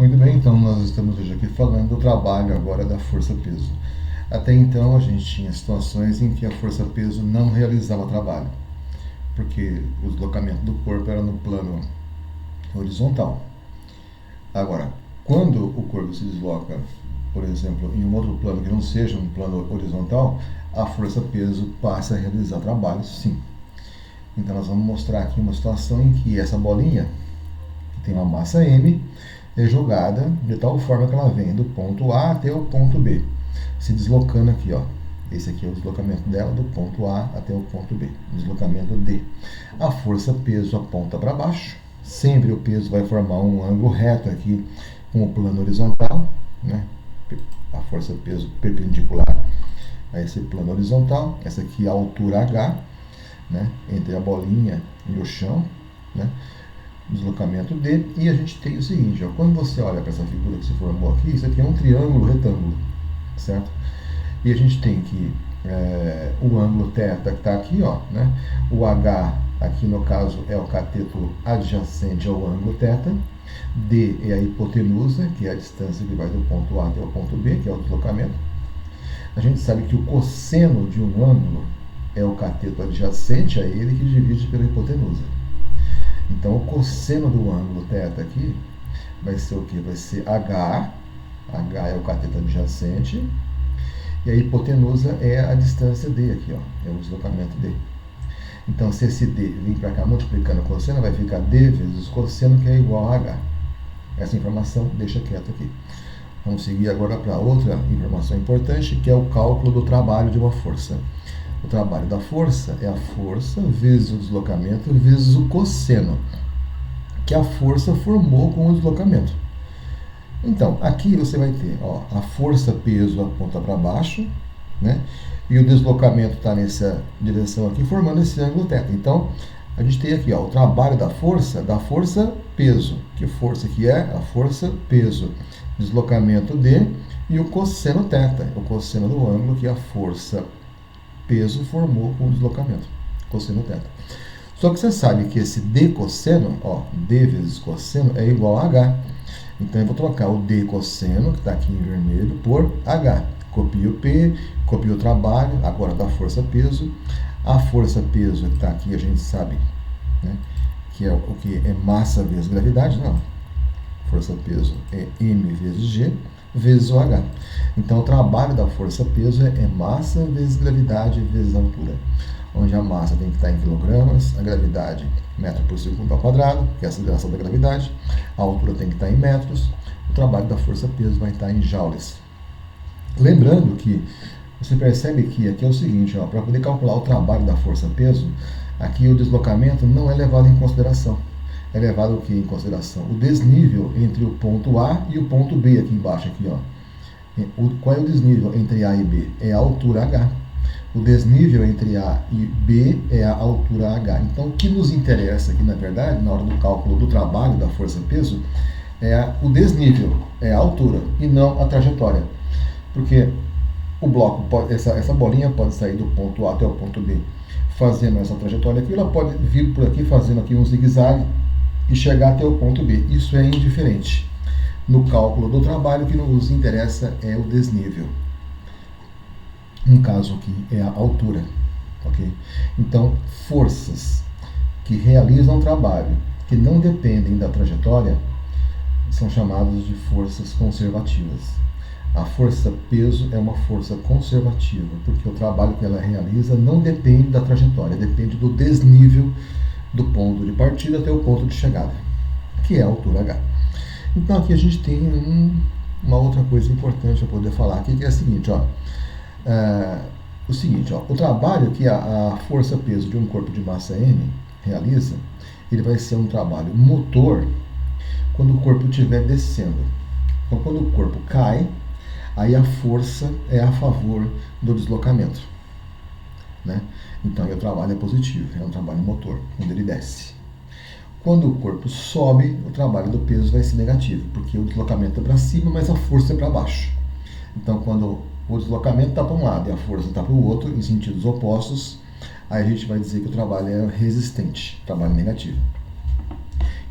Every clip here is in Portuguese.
Muito bem, então nós estamos hoje aqui falando do trabalho agora da força-peso. Até então a gente tinha situações em que a força-peso não realizava trabalho, porque o deslocamento do corpo era no plano horizontal. Agora, quando o corpo se desloca, por exemplo, em um outro plano que não seja um plano horizontal, a força-peso passa a realizar trabalho, sim. Então nós vamos mostrar aqui uma situação em que essa bolinha, que tem uma massa M, é jogada de tal forma que ela vem do ponto A até o ponto B, se deslocando aqui, ó. Esse aqui é o deslocamento dela do ponto A até o ponto B, deslocamento D. A força-peso aponta para baixo, sempre o peso vai formar um ângulo reto aqui com o plano horizontal, né? A força-peso perpendicular a esse plano horizontal, essa aqui é a altura H, né? Entre a bolinha e o chão, né? Deslocamento D, e a gente tem o seguinte, ó, quando você olha para essa figura que se formou aqui, isso aqui é um triângulo retângulo, certo? E a gente tem que o ângulo θ que está aqui, ó, né? O H aqui no caso é o cateto adjacente ao ângulo θ, D é a hipotenusa, que é a distância que vai do ponto A até o ponto B, que é o deslocamento. A gente sabe que o cosseno de um ângulo é o cateto adjacente a ele que divide pela hipotenusa. Então, o cosseno do ângulo θ aqui vai ser o que? Vai ser H. H é o cateto adjacente. E a hipotenusa é a distância D aqui, ó. É o deslocamento D. Então, se esse D vir para cá multiplicando o cosseno, vai ficar D vezes cosseno, que é igual a H. Essa informação deixa quieto aqui. Vamos seguir agora para outra informação importante, que é o cálculo do trabalho de uma força. O trabalho da força é a força vezes o deslocamento vezes o cosseno que a força formou com o deslocamento. Então, aqui você vai ter, ó, a força-peso aponta para baixo, né? E o deslocamento está nessa direção aqui, formando esse ângulo θ. Então, a gente tem aqui, ó, o trabalho da força-peso. Que força que é? A força-peso. Deslocamento D e o cosseno θ, o cosseno do ângulo que a força-peso formou com o deslocamento, cosseno θ. Só que você sabe que esse D cosseno, ó, D vezes cosseno é igual a H. Então eu vou trocar o D cosseno, que está aqui em vermelho, por H. Copio o P, copio o trabalho, agora da força-peso. A força-peso que está aqui, a gente sabe, né, que é o que é massa vezes gravidade, não. Força-peso é M vezes G vezes o H. Então o trabalho da força-peso é massa vezes gravidade vezes altura, onde a massa tem que estar em quilogramas, a gravidade metro por segundo ao quadrado, que é a aceleração da gravidade, a altura tem que estar em metros, o trabalho da força-peso vai estar em joules. Lembrando que você percebe que aqui é o seguinte, para poder calcular o trabalho da força-peso, aqui o deslocamento não é levado em consideração. É levado o que em consideração? O desnível entre o ponto A e o ponto B aqui embaixo. Aqui, ó. Qual é o desnível entre A e B? É a altura H. O desnível entre A e B é a altura H. Então, o que nos interessa aqui, na verdade, na hora do cálculo do trabalho da força-peso, é o desnível, é a altura, e não a trajetória. Porque o bloco, essa bolinha pode sair do ponto A até o ponto B fazendo essa trajetória aqui, ela pode vir por aqui fazendo aqui um zigue-zague e chegar até o ponto B. Isso é indiferente. No cálculo do trabalho, o que nos interessa é o desnível. Um caso aqui é a altura, ok? Então, forças que realizam trabalho que não dependem da trajetória são chamadas de forças conservativas. A força-peso é uma força conservativa, porque o trabalho que ela realiza não depende da trajetória, depende do desnível do ponto de partida até o ponto de chegada, que é a altura H. Então aqui a gente tem uma outra coisa importante para poder falar aqui, que é a seguinte, ó. O trabalho que a força-peso de um corpo de massa M realiza, ele vai ser um trabalho motor quando o corpo estiver descendo. Então, quando o corpo cai, aí a força é a favor do deslocamento, né? Então, aí o trabalho é positivo, é um trabalho motor, quando ele desce. Quando o corpo sobe, o trabalho do peso vai ser negativo, porque o deslocamento é para cima, mas a força é para baixo. Então, quando o deslocamento está para um lado e a força está para o outro, em sentidos opostos, aí a gente vai dizer que o trabalho é resistente, trabalho negativo.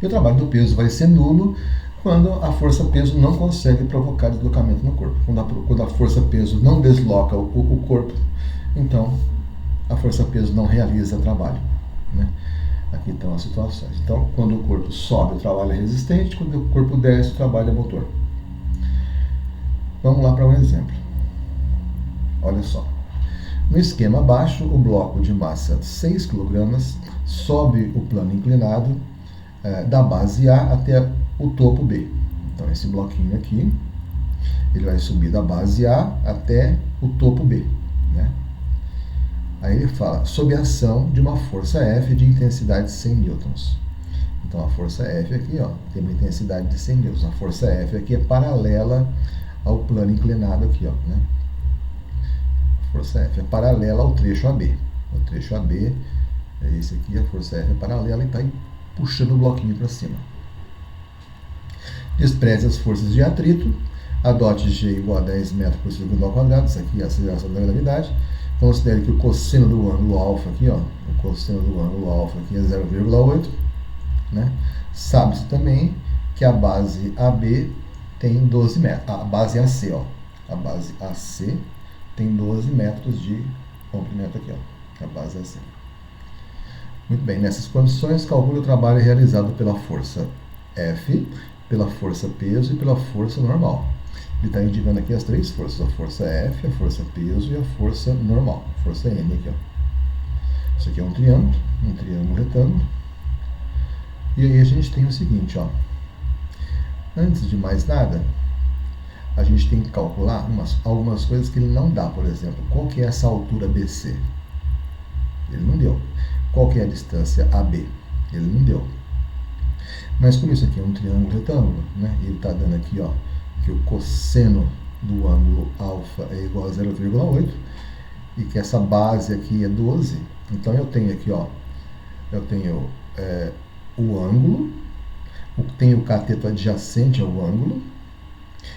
E o trabalho do peso vai ser nulo Quando a força-peso não consegue provocar deslocamento no corpo. Quando a força-peso não desloca o corpo, então a força-peso não realiza trabalho. Né? Aqui estão as situações. Então, quando o corpo sobe, o trabalho é resistente, quando o corpo desce, o trabalho é motor. Vamos lá para um exemplo. Olha só. No esquema abaixo, o bloco de massa 6 kg sobe o plano inclinado da base A até o topo B. Então, esse bloquinho aqui, ele vai subir da base A até o topo B. Né? Aí ele fala, sob a ação de uma força F de intensidade de 100 newtons. Então, a força F aqui, ó, tem uma intensidade de 100 newtons. A força F aqui é paralela ao plano inclinado aqui, ó, né? A força F é paralela ao trecho AB. O trecho AB é esse aqui, a força F é paralela e está puxando o bloquinho para cima. Despreze as forças de atrito, adote G igual a 10 metros por segundo ao quadrado, isso aqui é a aceleração da gravidade. Considere que o cosseno do ângulo alfa aqui, ó, o cosseno do ângulo alfa aqui é 0,8, né? Sabe-se também que a base AB tem 12 metros, a base AC, ó, a base AC tem 12 metros de comprimento aqui, ó, a base AC. Muito bem, nessas condições, calcule o trabalho realizado pela força F, pela força peso e pela força normal. Ele está indicando aqui as três forças, a força F, a força peso e a força normal, força N aqui, ó. Isso aqui é um triângulo retângulo. E aí a gente tem o seguinte, ó. Antes de mais nada, a gente tem que calcular algumas coisas que ele não dá, por exemplo. Qual que é essa altura BC? Ele não deu. Qual que é a distância AB? Ele não deu. Mas como isso aqui é um triângulo retângulo, né? E ele está dando aqui, ó, que o cosseno do ângulo alfa é igual a 0,8 e que essa base aqui é 12. Então eu tenho aqui, ó, eu tenho o ângulo, tenho o cateto adjacente ao ângulo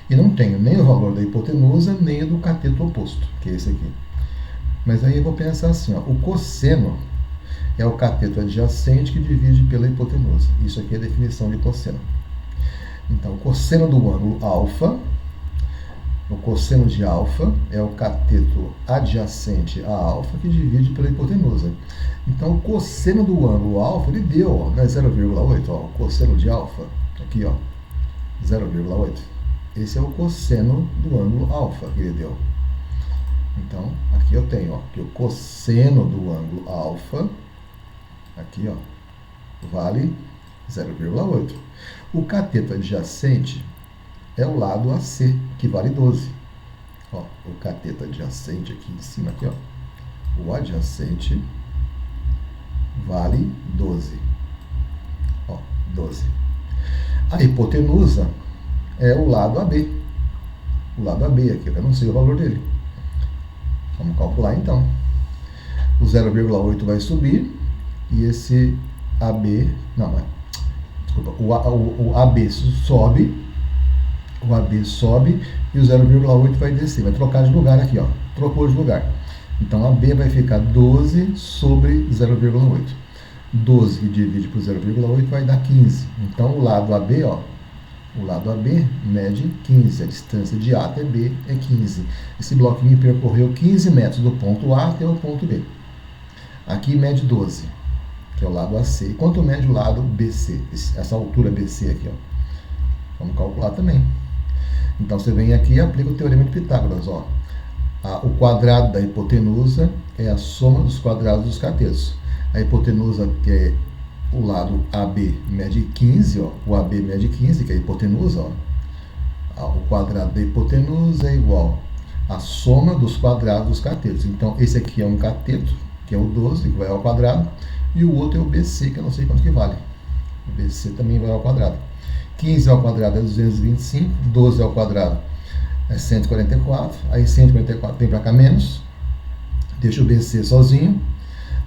e não tenho nem o valor da hipotenusa nem o do cateto oposto, que é esse aqui. Mas aí eu vou pensar assim, ó, o cosseno é o cateto adjacente que divide pela hipotenusa. Isso aqui é a definição de cosseno. Então, o cosseno do ângulo alfa, o cosseno de alfa é o cateto adjacente a alfa que divide pela hipotenusa. Então, o cosseno do ângulo alfa, ele deu, ó, né, 0,8, ó, o cosseno de alfa, aqui, ó, 0,8. Esse é o cosseno do ângulo alfa que ele deu. Então, aqui eu tenho, ó, que o cosseno do ângulo alfa, aqui, ó, vale 0,8. O cateto adjacente é o lado AC, que vale 12. Ó, o cateto adjacente aqui em cima, aqui, ó, o adjacente vale 12. Ó, 12. A hipotenusa é o lado AB. O lado AB aqui, eu não sei o valor dele. Vamos calcular então. O 0,8 vai subir e esse AB, não, mas, desculpa, o AB sobe, e o 0,8 vai descer, vai trocar de lugar aqui, ó, trocou de lugar. Então, AB vai ficar 12 sobre 0,8. 12 que divide por 0,8 vai dar 15. Então, o lado AB, ó, o lado AB mede 15, a distância de A até B é 15. Esse bloquinho percorreu 15 metros do ponto A até o ponto B. Aqui mede 12, que é o lado AC. E quanto mede o lado BC? Essa altura BC aqui, ó. Vamos calcular também. Então, você vem aqui e aplica o teorema de Pitágoras, ó. O quadrado da hipotenusa é a soma dos quadrados dos catetos. A hipotenusa, que é o lado AB, mede 15, ó. O AB mede 15, que é a hipotenusa, ó. O quadrado da hipotenusa é igual à soma dos quadrados dos catetos. Então, esse aqui é um cateto, que é o 12, que vai ao quadrado, e o outro é o BC, que eu não sei quanto que vale. O BC também vai ao quadrado. 15 ao quadrado é 225, 12 ao quadrado é 144, aí 144 vem para cá menos, deixa o BC sozinho,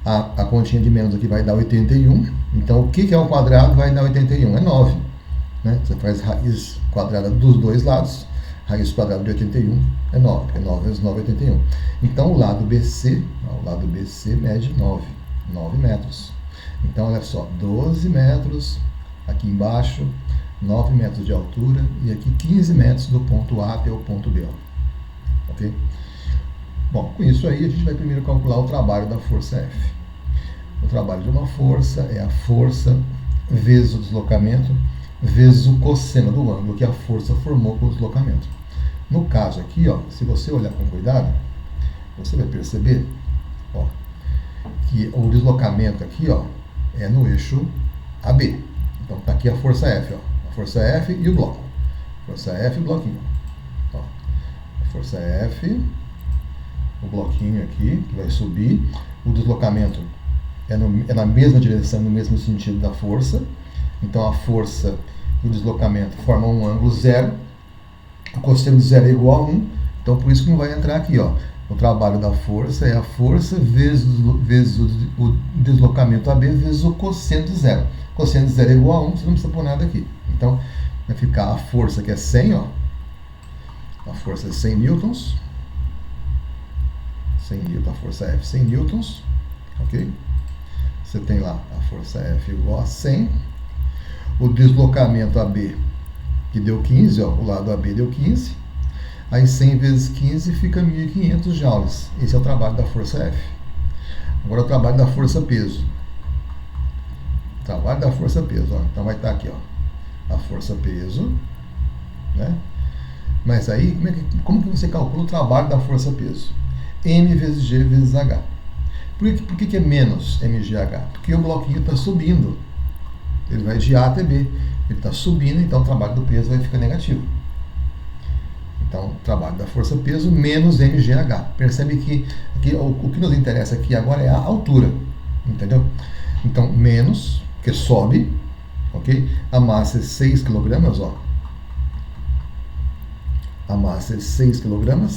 a continha de menos aqui vai dar 81, então o que é ao quadrado vai dar 81? É 9, né? Você faz raiz quadrada dos dois lados, raiz quadrada de 81 é 9, porque 9 vezes 9 é 81. Então o lado BC mede 9 metros. Então olha só, 12 metros aqui embaixo, 9 metros de altura e aqui 15 metros do ponto A até o ponto B. Ó. Ok? Bom, com isso aí a gente vai primeiro calcular o trabalho da força F. O trabalho de uma força é a força vezes o deslocamento vezes o cosseno do ângulo que a força formou com o deslocamento. No caso aqui, ó, se você olhar com cuidado, você vai perceber, ó, que o deslocamento aqui, ó, é no eixo AB. Então tá aqui a força F, ó, a força F e o bloco. Força F e o bloquinho. Ó, a força F, o bloquinho aqui que vai subir. O deslocamento é na mesma direção, no mesmo sentido da força. Então a força e o deslocamento formam um ângulo zero. O cosseno de zero é igual a 1. Então por isso que não vai entrar aqui, ó. O trabalho da força é a força vezes o deslocamento AB vezes o cosseno de zero. O cosseno de zero é igual a 1, você não precisa pôr nada aqui. Então vai ficar a força que é 100, ó. A força é 100 newtons. 100 newtons, a força F 100 newtons. Ok? Você tem lá a força F igual a 100. O deslocamento AB, que deu 15, ó, o lado AB deu 15. Aí 100 vezes 15 fica 1.500 joules. Esse é o trabalho da força F. Agora o trabalho da força peso. Trabalho da força peso, ó. Então vai estar aqui, ó, a força peso, né? Mas aí, como que você calcula o trabalho da força peso? M vezes G vezes H. Por que é menos mgh? Porque o bloquinho está subindo. Ele vai de A até B. Ele está subindo, então o trabalho do peso vai ficar negativo. Então, o trabalho da força peso menos mgh. Percebe que o que nos interessa aqui agora é a altura. Entendeu? Então, menos, que sobe, ok? A massa é 6 kg, ó. A massa é 6 kg.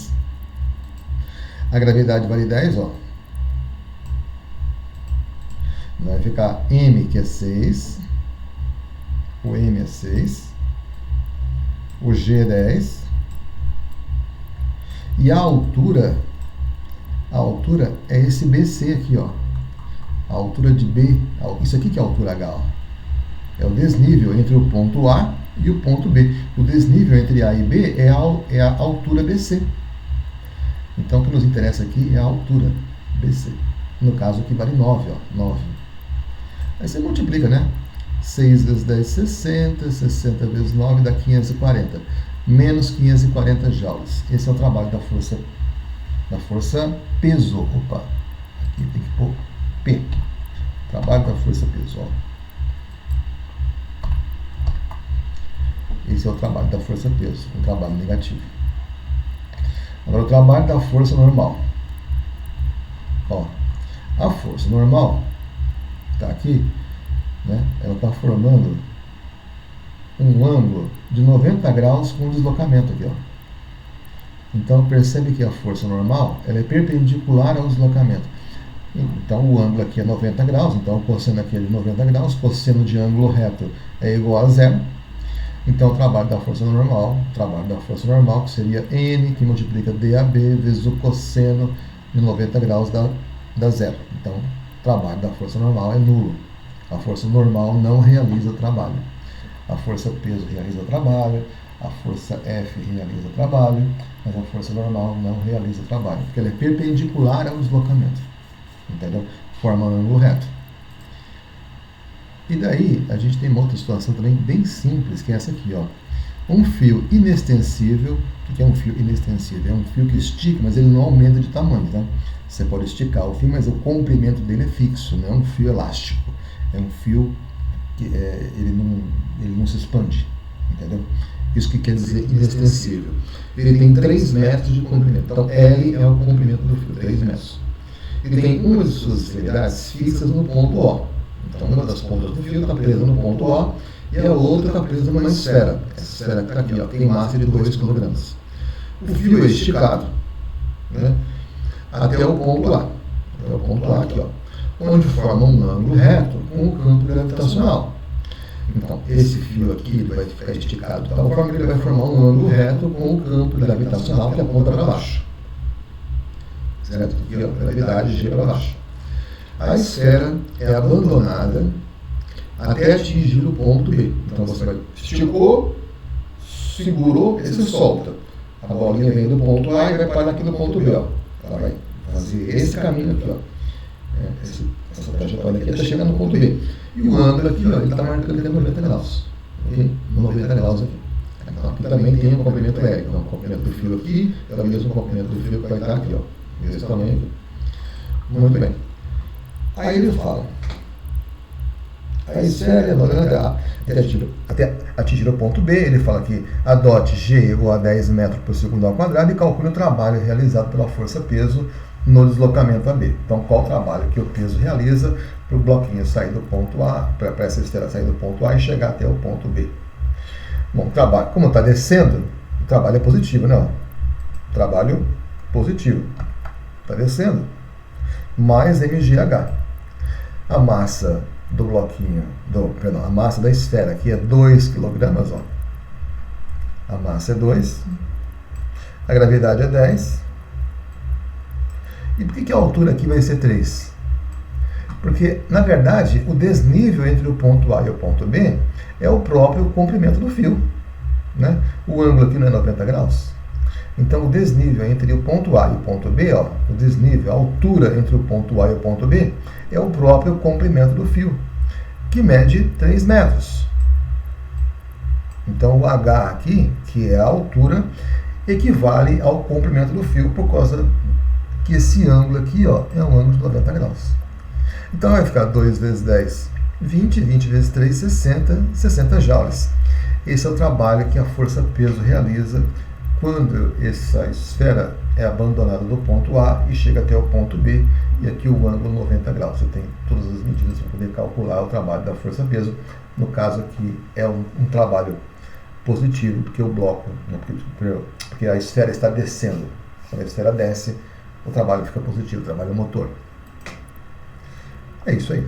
A gravidade vale 10, ó. Vai ficar M, que é 6. O M é 6. O G é 10. E a altura é esse BC aqui, ó. A altura de B, isso aqui que é a altura H, ó. É o desnível entre o ponto A e o ponto B. O desnível entre A e B é a altura BC. Então, o que nos interessa aqui é a altura BC. No caso aqui vale 9, ó. 9. Aí você multiplica, né? 6 vezes 10, 60. 60 vezes 9 dá 540. Menos 540 joules. Esse é o trabalho da força peso. Opa, aqui tem que pôr P. Trabalho da força peso, ó. Esse é o trabalho da força peso, um trabalho negativo. Agora o trabalho da força normal. Ó, a força normal está aqui, né? Ela está formando um ângulo de 90 graus com o deslocamento aqui, ó. Então percebe que a força normal ela é perpendicular ao deslocamento. Então o ângulo aqui é 90 graus, então o cosseno aqui é de 90 graus, cosseno de ângulo reto é igual a zero. Então o trabalho da força normal, que seria N, que multiplica DAB vezes o cosseno de 90 graus dá zero. Então o trabalho da força normal é nulo. A força normal não realiza trabalho. A força peso realiza trabalho, a força F realiza trabalho, mas a força normal não realiza trabalho, porque ela é perpendicular ao deslocamento. Entendeu? Forma um ângulo reto. E daí, a gente tem uma outra situação também bem simples, que é essa aqui, ó. Um fio inextensível. O que é um fio inextensível? É um fio que estica, mas ele não aumenta de tamanho, tá? Você pode esticar o fio, mas o comprimento dele é fixo, não é um fio elástico. É um fio que ele não se expande, entendeu? Isso que quer dizer inextensível. Ele tem 3 metros de comprimento. Então, L é o comprimento do fio, 3 metros. Ele tem uma de suas extremidades fixas no ponto O. Então, uma das pontas do fio está presa no ponto O e a outra está presa numa esfera. Essa esfera que está aqui, ó, tem massa de 2 kg. O fio é esticado, né, até o ponto A. Até o ponto A aqui, ó, onde forma um ângulo reto com o campo gravitacional. Então, esse fio aqui ele vai ficar esticado de tal forma que ele vai formar um ângulo reto com o campo gravitacional que aponta para baixo. Certo? Aqui, ó, gravidade G para baixo. A esfera é abandonada até atingir o ponto B. Então você vai esticou, segurou, aí você solta. A bolinha vem do ponto A e vai parar aqui no ponto B. Ó. Ela vai fazer esse caminho aqui. Ó. Essa trajetória aqui até chegar no ponto B. E o ângulo aqui, ó, ele está marcando aqui 90 graus. Okay? 90 graus aqui. Então, aqui também tem o comprimento L. Então, o comprimento do fio aqui é o mesmo comprimento do fio que vai estar aqui. Ó. Mesmo tamanho aqui. Muito bem. Aí ele fala. A esfera até atingir o ponto B, ele fala que adote G igual a 10 metros por segundo ao quadrado e calcule o trabalho realizado pela força-peso no deslocamento AB. Então, qual o trabalho que o peso realiza para o bloquinho sair do ponto A, para essa esteira sair do ponto A e chegar até o ponto B? Bom, trabalho, como está descendo, o trabalho é positivo, né? Trabalho positivo. Está descendo. Mais mgh. A massa do bloquinho, a massa da esfera aqui é 2 kg, ó. A massa é 2. A gravidade é 10. E por que a altura aqui vai ser 3? Porque, na verdade, o desnível entre o ponto A e o ponto B é o próprio comprimento do fio. Né? O ângulo aqui não é 90 graus. Então, o desnível entre o ponto A e o ponto B, ó, o desnível, a altura entre o ponto A e o ponto B, é o próprio comprimento do fio, que mede 3 metros. Então, o H aqui, que é a altura, equivale ao comprimento do fio, por causa que esse ângulo aqui, ó, é um ângulo de 90 graus. Então, vai ficar 2 vezes 10, 20, 20 vezes 3, 60, 60 joules. Esse é o trabalho que a força-peso realiza quando essa esfera é abandonada do ponto A e chega até o ponto B, e aqui o ângulo 90 graus. Você tem todas as medidas para poder calcular o trabalho da força-peso. No caso aqui é um trabalho positivo, porque o bloco, né, porque a esfera está descendo. Quando a esfera desce, o trabalho fica positivo, o trabalho motor. É isso aí.